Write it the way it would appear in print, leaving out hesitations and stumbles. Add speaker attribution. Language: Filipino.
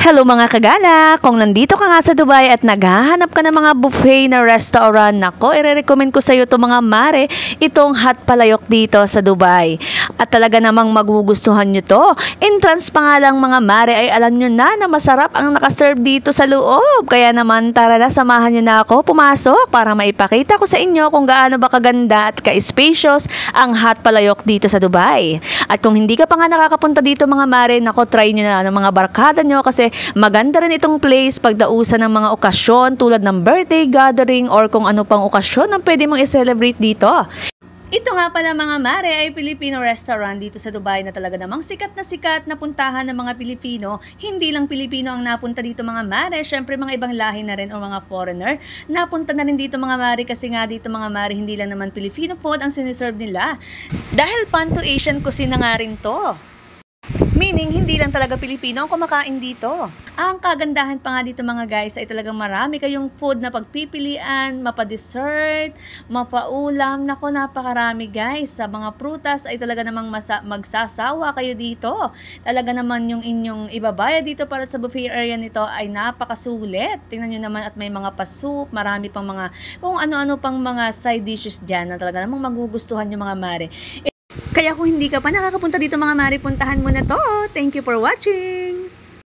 Speaker 1: Hello mga kagala! Kung nandito ka nga sa Dubai at naghahanap ka ng mga buffet na restaurant, nako, i-recommend ko sa iyo itong mga mare, itong hot palayok dito sa Dubai. At talaga namang magugustuhan nyo to. Entrance pa nga lang mga mare ay alam nyo na masarap ang nakaserve dito sa loob. Kaya naman tara na, samahan nyo na ako pumasok para maipakita ko sa inyo kung gaano ba kaganda at ka-spacious ang hot palayok dito sa Dubai. At kung hindi ka pa nga nakakapunta dito mga mare, nako, try nyo na ng mga barkada nyo kasi maganda rin itong place pagdausan ng mga okasyon tulad ng birthday gathering or kung ano pang okasyon na pwede mong i-celebrate dito. Ito nga pala mga mare ay Filipino restaurant dito sa Dubai na talaga namang sikat na puntahan ng mga Pilipino. Hindi lang Pilipino ang napunta dito mga mare, syempre mga ibang lahi na rin o mga foreigner. Napunta na rin dito mga mare kasi nga dito mga mare hindi lang naman Filipino food ang siniserve nila. Dahil pan to Asian cuisine na nga rin to. Meaning, hindi lang talaga Pilipino ang kumakain dito. Ang kagandahan pa nga dito mga guys ay talagang marami kayong food na pagpipilian, mapa-dessert, mapa-ulam. Nako, napakarami guys. Sa mga prutas ay talaga namang magsasawa kayo dito. Talaga naman yung inyong ibabayad dito para sa buffet area nito ay napakasulit. Tingnan nyo naman at may mga pa-soup, marami pang mga kung ano-ano pang mga side dishes dyan na talaga namang magugustuhan yung mga mare. Kaya kung hindi ka pa nakakapunta dito mga mare, puntahan mo na to. Thank you for watching!